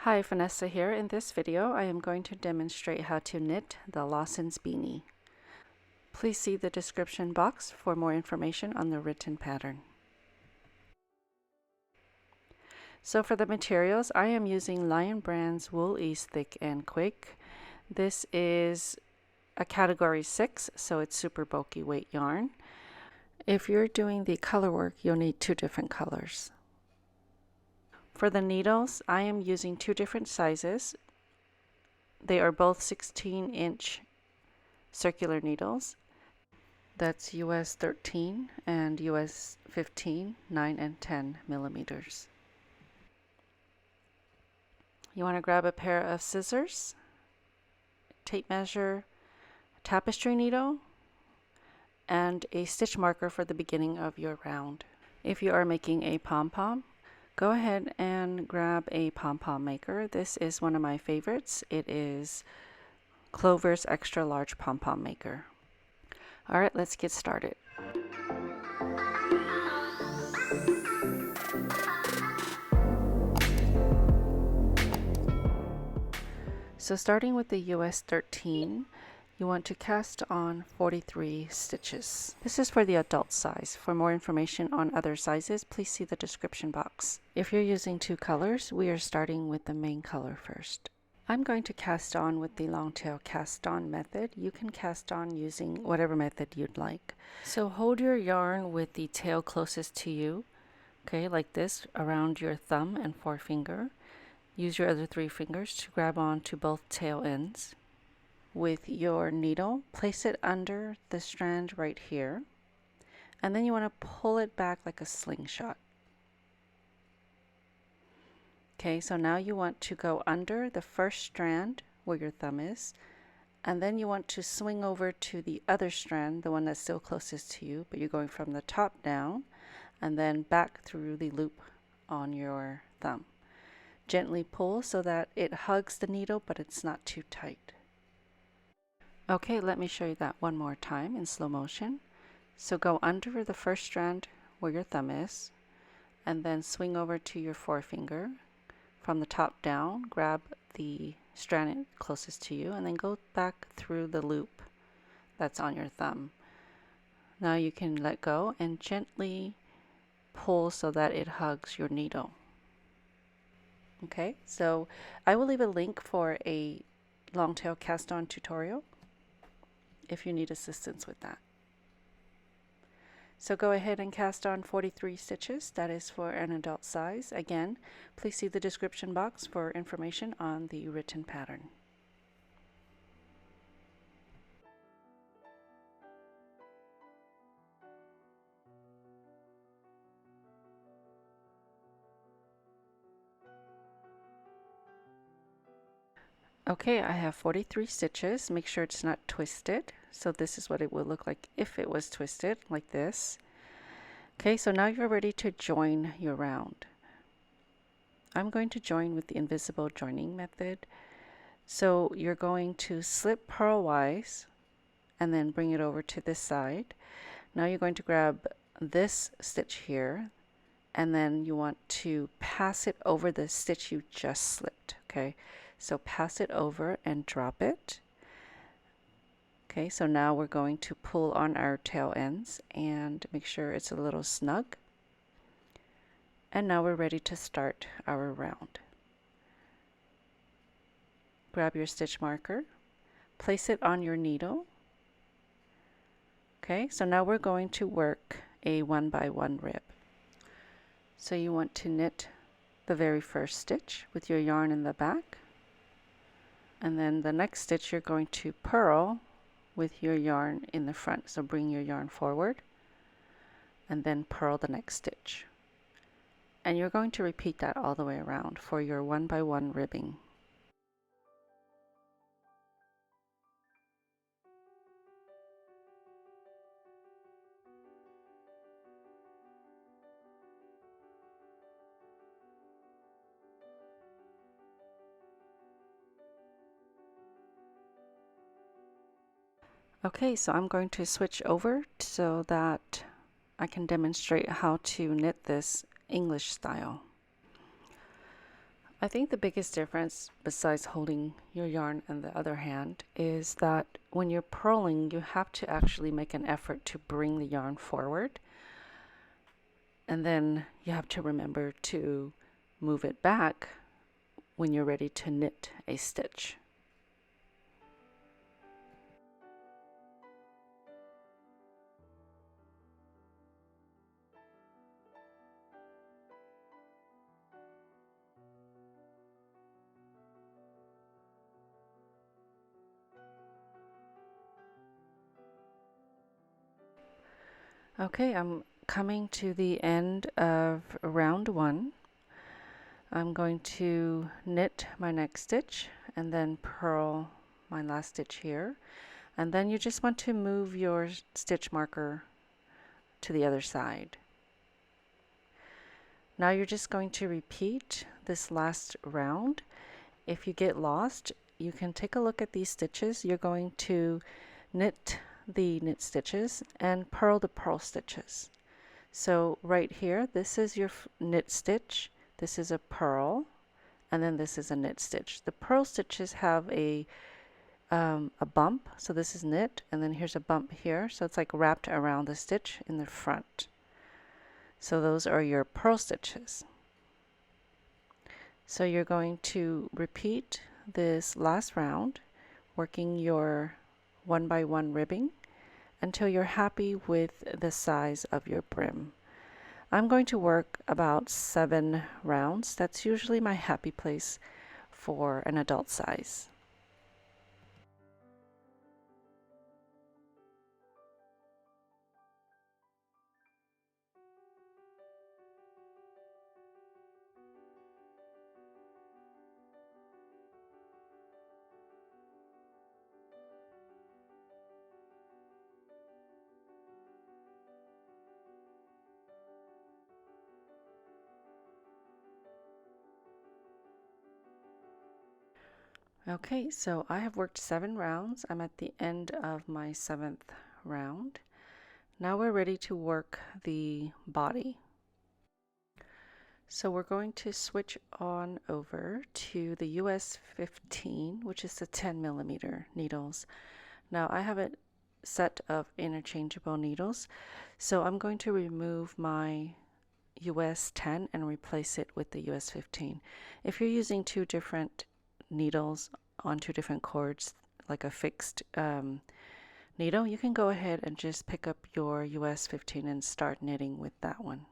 Hi, Phanessa here. In this video, I am going to demonstrate how to knit the Lawsons beanie. Please see the description box for more information on the written pattern. So for the materials, I am using Lion Brand's Wool Ease Thick and Quick. This is a category 6, so it's super bulky weight yarn. If you're doing the color work, you'll need 2 different colors. For the needles, I am using 2 different sizes. They are both 16-inch circular needles. That's US 13 and US 15, 9 and 10 millimeters. You want to grab a pair of scissors, tape measure, tapestry needle, and a stitch marker for the beginning of your round. If you are making a pom-pom, go ahead and grab a pom-pom maker. This is one of my favorites. It is Clover's Extra Large Pom-Pom Maker. Alright, let's get started. So starting with the US 13, you want to cast on 43 stitches. This is for the adult size. For more information on other sizes, please see the description box. If you're using 2 colors, we are starting with the main color first. I'm going to cast on with the long tail cast on method. You can cast on using whatever method you'd like. So hold your yarn with the tail closest to you, okay, like this, around your thumb and forefinger. Use your other 3 fingers to grab on to both tail ends. With your needle, place it under the strand right here, and then you want to pull it back like a slingshot. Okay, so now you want to go under the first strand where your thumb is, and then you want to swing over to the other strand, the one that's still closest to you, but you're going from the top down and then back through the loop on your thumb. Gently pull so that it hugs the needle, but it's not too tight. Okay, let me show you that one more time in slow motion. So go under the first strand where your thumb is, and then swing over to your forefinger. From the top down, grab the strand closest to you, and then go back through the loop that's on your thumb. Now you can let go and gently pull so that it hugs your needle. Okay, so I will leave a link for a long tail cast on tutorial if you need assistance with that. So go ahead and cast on 43 stitches. That is for an adult size. Again, please see the description box for information on the written pattern. Okay, I have 43 stitches. Make sure it's not twisted. So this is what it would look like if it was twisted, like this. Okay, so now you're ready to join your round. I'm going to join with the invisible joining method. So you're going to slip purlwise and then bring it over to this side. Now you're going to grab this stitch here, and then you want to pass it over the stitch you just slipped. Okay, so pass it over and drop it. Okay, so now we're going to pull on our tail ends and make sure it's a little snug. And now we're ready to start our round. Grab your stitch marker, place it on your needle. Okay, so now we're going to work a 1-by-1 rib. So you want to knit the very first stitch with your yarn in the back, and then the next stitch you're going to purl with your yarn in the front. So bring your yarn forward and then purl the next stitch. And you're going to repeat that all the way around for your 1-by-1 ribbing. Okay, so I'm going to switch over so that I can demonstrate how to knit this English style. I think the biggest difference, besides holding your yarn in the other hand, is that when you're purling, you have to actually make an effort to bring the yarn forward. And then you have to remember to move it back when you're ready to knit a stitch. Okay, I'm coming to the end of round 1. I'm going to knit my next stitch and then purl my last stitch here. And then you just want to move your stitch marker to the other side. Now you're just going to repeat this last round. If you get lost, you can take a look at these stitches. You're going to knit the knit stitches and purl the purl stitches. So right here, this is your knit stitch, this is a purl, and then this is a knit stitch. The purl stitches have a bump, so this is knit, and then here's a bump here, so it's like wrapped around the stitch in the front. So those are your purl stitches. So you're going to repeat this last round, working your 1 by 1 ribbing until you're happy with the size of your brim. I'm going to work about 7 rounds. That's usually my happy place for an adult size. Okay, so I have worked 7 rounds. I'm at the end of my 7th round. Now we're ready to work the body. So we're going to switch on over to the US 15, which is the 10 millimeter needles. Now I have a set of interchangeable needles, so I'm going to remove my US 10 and replace it with the US 15. If you're using 2 different needles on 2 different cords, like a fixed needle, you can go ahead and just pick up your US 15 and start knitting with that one.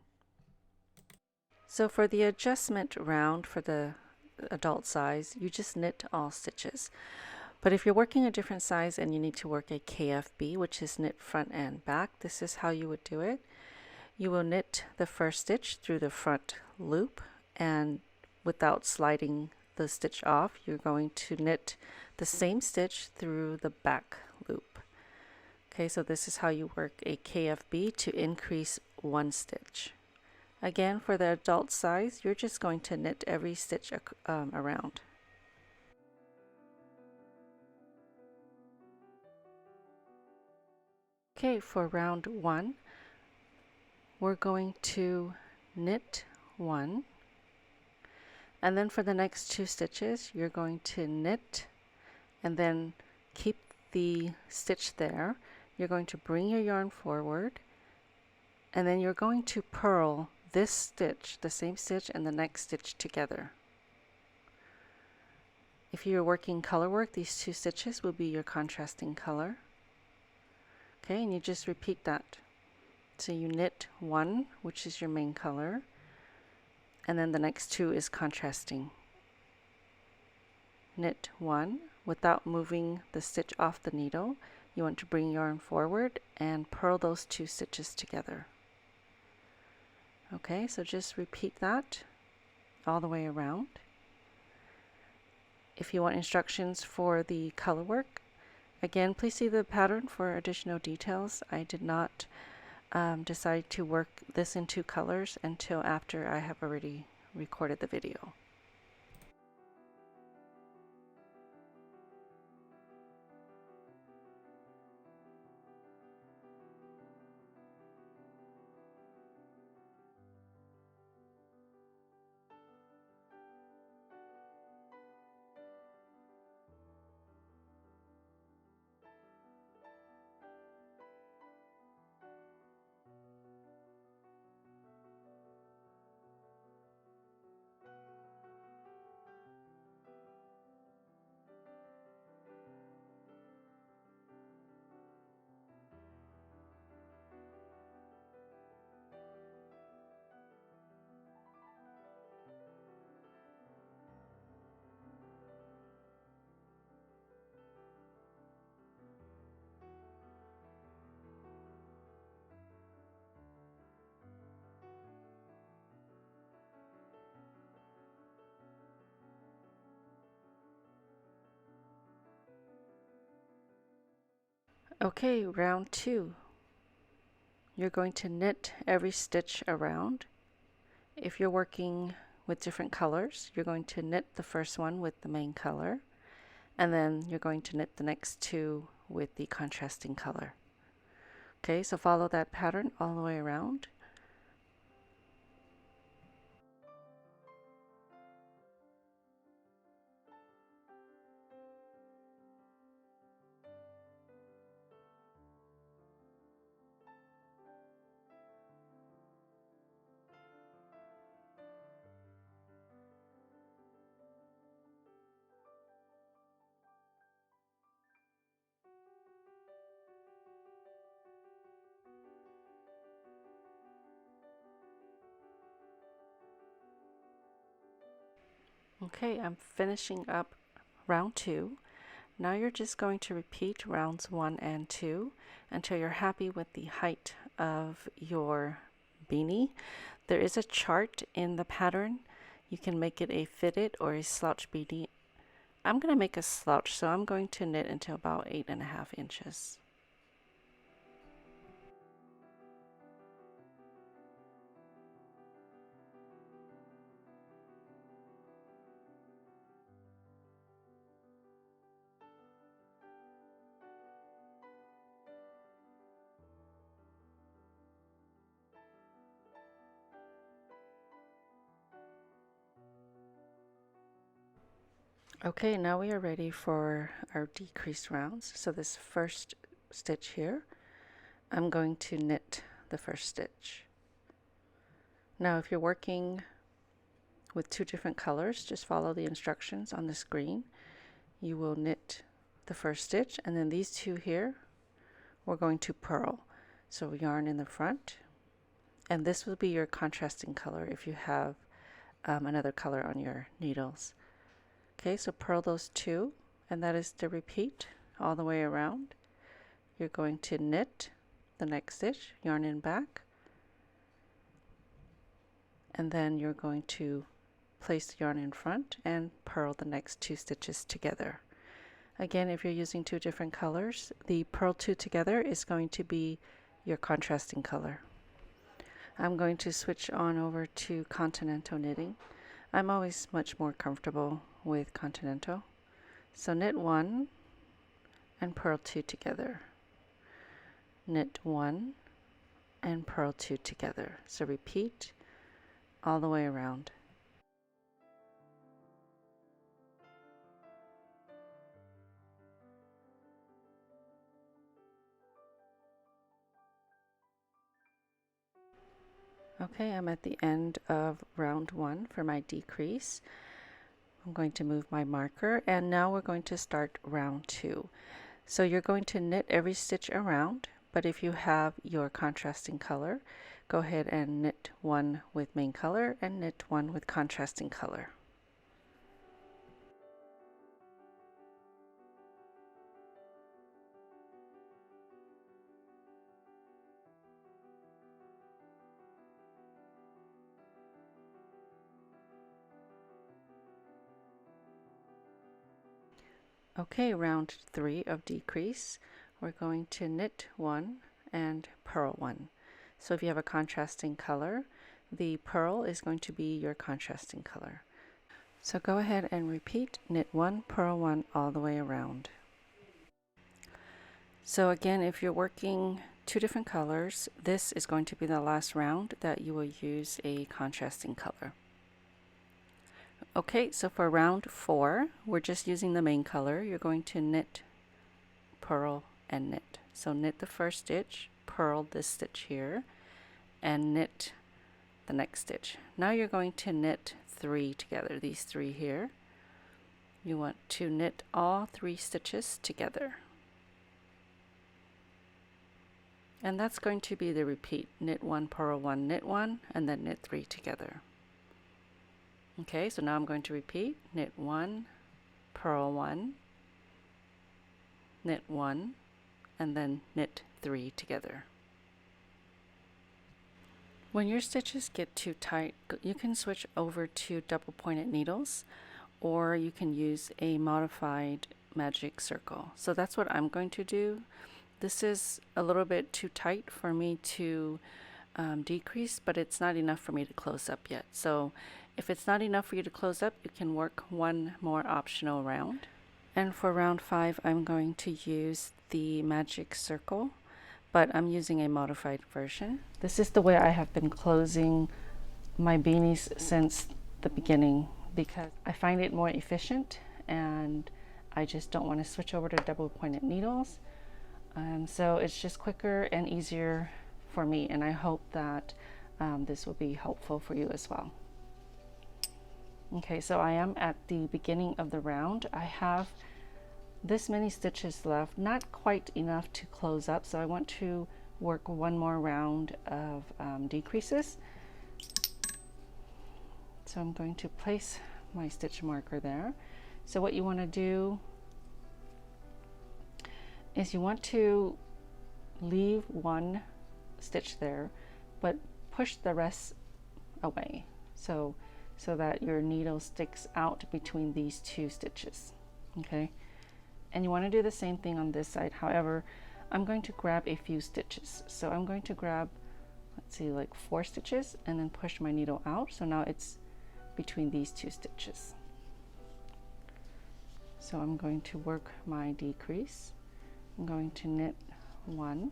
So for the adjustment round for the adult size, you just knit all stitches. But if you're working a different size and you need to work a KFB, which is knit front and back, this is how you would do it. You will knit the first stitch through the front loop, and without sliding the stitch off, you're going to knit the same stitch through the back loop. Okay, so this is how you work a KFB to increase 1 stitch. Again, for the adult size, you're just going to knit every stitch around. Okay, for round 1, we're going to knit 1, and then for the next 2 stitches, you're going to knit and then keep the stitch there. You're going to bring your yarn forward, and then you're going to purl this stitch, the same stitch, and the next stitch together. If you're working color work, these 2 stitches will be your contrasting color. Okay, and you just repeat that. So you knit 1, which is your main color, and then the next 2 is contrasting. Knit 1 without moving the stitch off the needle. You want to bring yarn forward and purl those 2 stitches together. Okay, so just repeat that all the way around. If you want instructions for the color work, again, please see the pattern for additional details. I did not decide to work this in 2 colors until after I have already recorded the video. Okay, round 2. You're going to knit every stitch around. If you're working with different colors, you're going to knit the first one with the main color, and then you're going to knit the next 2 with the contrasting color. Okay, so follow that pattern all the way around. Okay, I'm finishing up round 2. Now you're just going to repeat rounds 1 and 2 until you're happy with the height of your beanie. There is a chart in the pattern. You can make it a fitted or a slouch beanie. I'm going to make a slouch, so I'm going to knit until about 8.5 inches. Okay, now we are ready for our decreased rounds. So this first stitch here, I'm going to knit the first stitch. Now if you're working with 2 different colors, just follow the instructions on the screen. You will knit the first stitch, and then these 2 here, we're going to purl. So yarn in the front, and this will be your contrasting color if you have another color on your needles. Okay, so purl those 2, and that is the repeat all the way around. You're going to knit the next stitch, yarn in back, and then you're going to place the yarn in front and purl the next 2 stitches together. Again, if you're using 2 different colors, the purl 2 together is going to be your contrasting color. I'm going to switch on over to continental knitting. I'm always much more comfortable with continental. So knit 1 and purl 2 together. Knit 1 and purl 2 together. So repeat all the way around. Okay, I'm at the end of round 1 for my decrease. I'm going to move my marker, and now we're going to start round 2. So you're going to knit every stitch around, but if you have your contrasting color, go ahead and knit 1 with main color and knit 1 with contrasting color. Okay, round 3 of decrease, we're going to knit 1 and purl 1. So if you have a contrasting color, the purl is going to be your contrasting color. So go ahead and repeat, knit 1, purl 1 all the way around. So again, if you're working 2 different colors, this is going to be the last round that you will use a contrasting color. Okay, so for round 4, we're just using the main color. You're going to knit, purl, and knit. So knit the first stitch, purl this stitch here, and knit the next stitch. Now you're going to knit 3 together, these 3 here. You want to knit all 3 stitches together. And that's going to be the repeat. Knit 1, purl 1, knit 1, and then knit 3 together. Okay, so now I'm going to repeat, knit 1, purl 1, knit 1, and then knit 3 together. When your stitches get too tight, you can switch over to double pointed needles, or you can use a modified magic circle. So that's what I'm going to do. This is a little bit too tight for me to decrease, but it's not enough for me to close up yet. So if it's not enough for you to close up, you can work one more optional round. And for round 5, I'm going to use the magic circle, but I'm using a modified version. This is the way I have been closing my beanies since the beginning because I find it more efficient and I just don't want to switch over to double pointed needles. So it's just quicker and easier for me, and I hope that this will be helpful for you as well. Okay, so I am at the beginning of the round. I have this many stitches left, not quite enough to close up, so I want to work one more round of decreases. So I'm going to place my stitch marker there. So what you want to do is you want to leave one stitch there, but push the rest away so that your needle sticks out between these two stitches. Okay, and you want to do the same thing on this side. However, I'm going to grab a few stitches. So I'm going to grab, let's see, like 4 stitches and then push my needle out. So now it's between these two stitches. So I'm going to work my decrease. I'm going to knit 1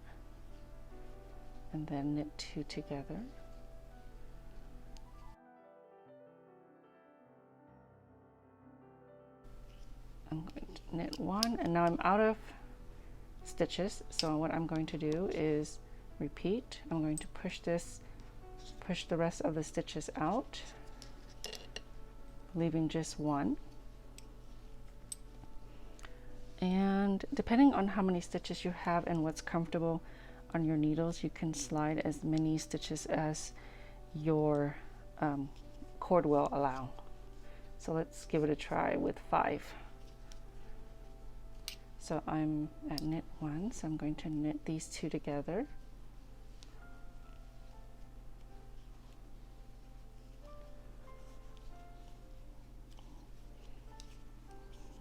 and then knit 2 together. I'm going to knit 1, and now I'm out of stitches, so what I'm going to do is repeat. I'm going to push the rest of the stitches out, leaving just 1. And depending on how many stitches you have and what's comfortable on your needles, you can slide as many stitches as your cord will allow. So let's give it a try with 5. So I'm at knit 1, so I'm going to knit these 2 together.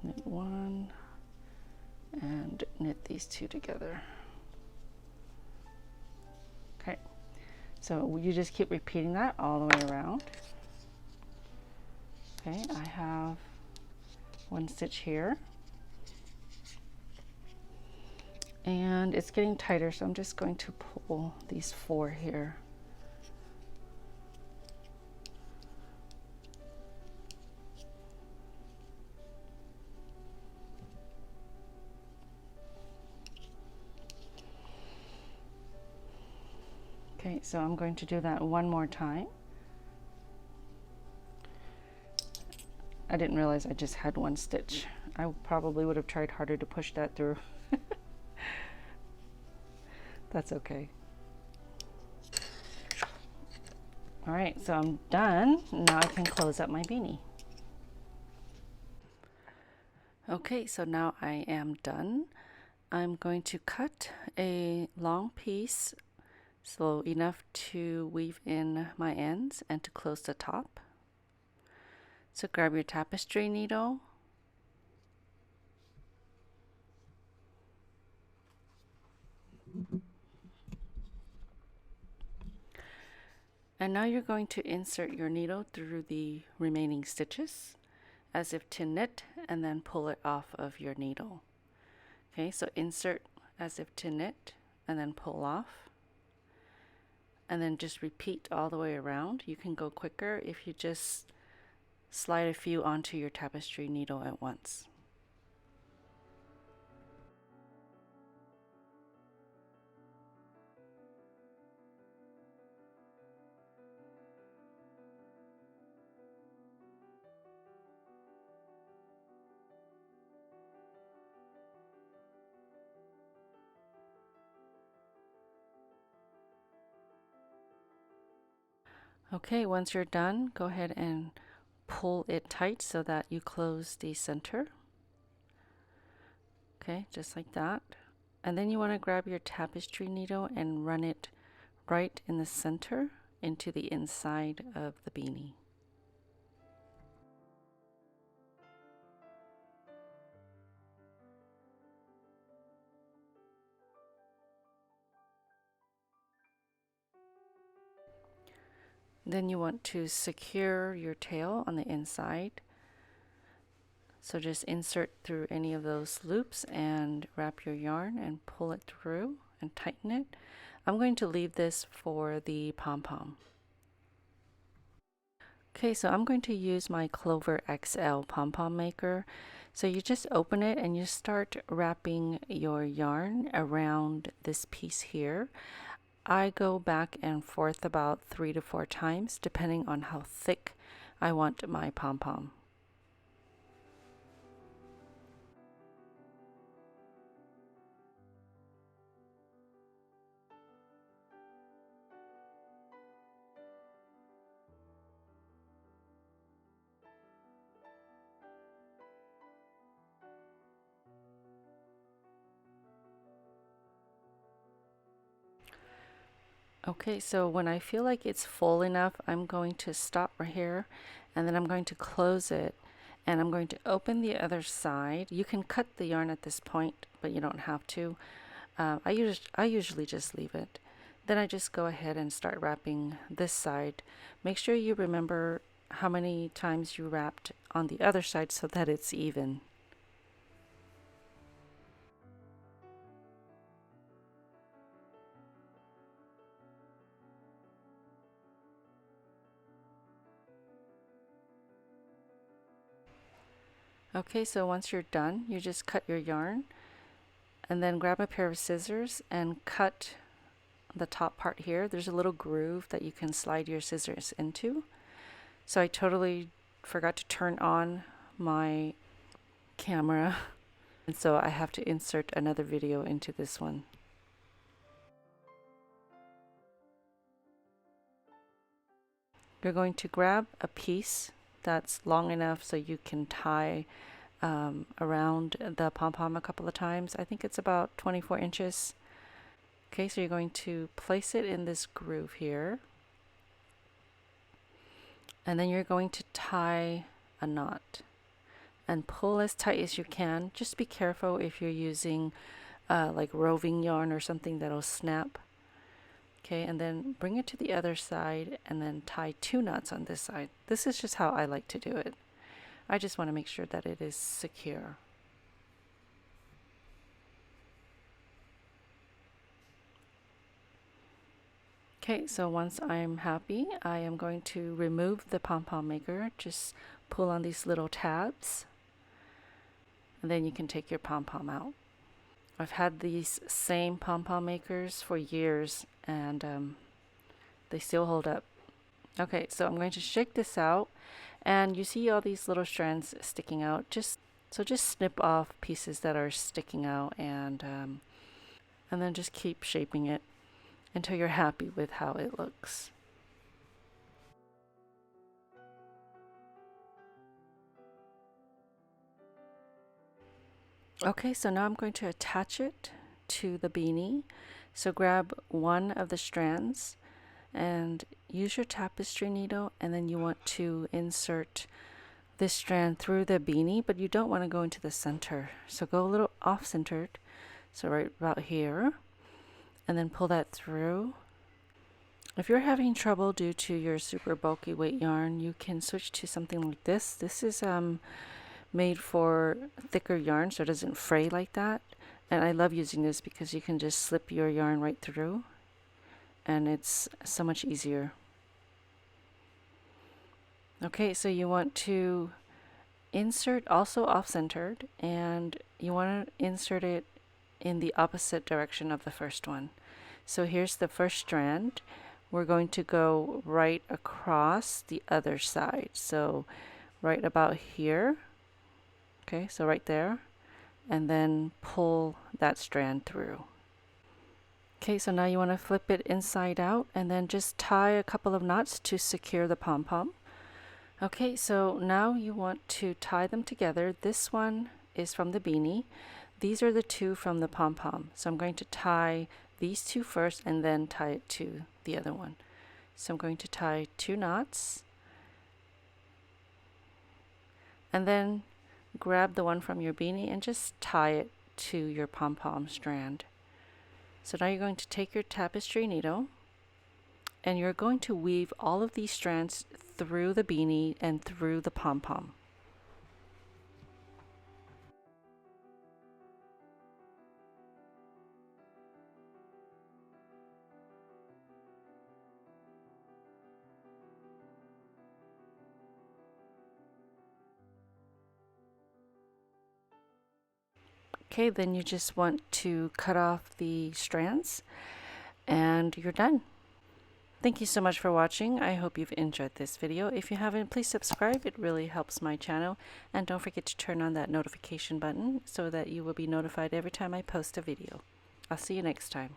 Knit 1 and knit these 2 together. Okay, so you just keep repeating that all the way around. Okay, I have 1 stitch here. And it's getting tighter, so I'm just going to pull these 4 here. Okay, so I'm going to do that one more time. I didn't realize I just had 1 stitch. I probably would have tried harder to push that through. That's okay. All right, so I'm done. Now I can close up my beanie. Okay, so now I am done. I'm going to cut a long piece, so enough to weave in my ends and to close the top. So grab your tapestry needle, and now you're going to insert your needle through the remaining stitches as if to knit, and then pull it off of your needle. Okay, so insert as if to knit and then pull off, and then just repeat all the way around. You can go quicker if you just slide a few onto your tapestry needle at once. Okay, once you're done, go ahead and pull it tight so that you close the center. Okay, just like that. And then you want to grab your tapestry needle and run it right in the center into the inside of the beanie. Then you want to secure your tail on the inside. So just insert through any of those loops and wrap your yarn and pull it through and tighten it. I'm going to leave this for the pom-pom. Okay, so I'm going to use my Clover XL pom-pom maker. So you just open it and you start wrapping your yarn around this piece here. I go back and forth about 3 to 4 times depending on how thick I want my pom-pom. Okay, so when I feel like it's full enough, I'm going to stop right here and then I'm going to close it and I'm going to open the other side. You can cut the yarn at this point, but you don't have to. I usually just leave it. Then I just go ahead and start wrapping this side. Make sure you remember how many times you wrapped on the other side so that it's even. Okay, so once you're done, you just cut your yarn and then grab a pair of scissors and cut the top part here. There's a little groove that you can slide your scissors into. So I totally forgot to turn on my camera, and so I have to insert another video into this one. You're going to grab a piece that's long enough so you can tie around the pom-pom a couple of times. I think it's about 24 inches. Okay, so you're going to place it in this groove here. And then you're going to tie a knot and pull as tight as you can. Just be careful if you're using like roving yarn or something that'll snap. Okay, and then bring it to the other side and then tie 2 knots on this side. This is just how I like to do it. I just want to make sure that it is secure. Okay, so once I'm happy, I am going to remove the pom-pom maker. Just pull on these little tabs and then you can take your pom-pom out. I've had these same pom-pom makers for years and they still hold up. Okay, so I'm going to shake this out and you see all these little strands sticking out. Just snip off pieces that are sticking out and then just keep shaping it until you're happy with how it looks. Okay, so now I'm going to attach it to the beanie. So grab one of the strands and use your tapestry needle, and then you want to insert this strand through the beanie, but you don't want to go into the center. So go a little off-centered, so right about here, and then pull that through. If you're having trouble due to your super bulky weight yarn, you can switch to something like this. This is made for thicker yarn so it doesn't fray like that. And I love using this because you can just slip your yarn right through and it's so much easier. Okay, so you want to insert also off-centered and you want to insert it in the opposite direction of the first one. So here's the first strand. We're going to go right across the other side. So right about here. Okay, so right there. And then pull that strand through. Okay, so now you want to flip it inside out and then just tie a couple of knots to secure the pom-pom. Okay, so now you want to tie them together. This one is from the beanie. These are the 2 from the pom-pom. So I'm going to tie these 2 first and then tie it to the other one. So I'm going to tie 2 knots and then grab the one from your beanie and just tie it to your pom-pom strand. So now you're going to take your tapestry needle And you're going to weave all of these strands through the beanie and through the pom-pom. Okay, then you just want to cut off the strands and you're done. Thank you so much for watching. I hope you've enjoyed this video. If you haven't, please subscribe. It really helps my channel. And don't forget to turn on that notification button so that you will be notified every time I post a video. I'll see you next time.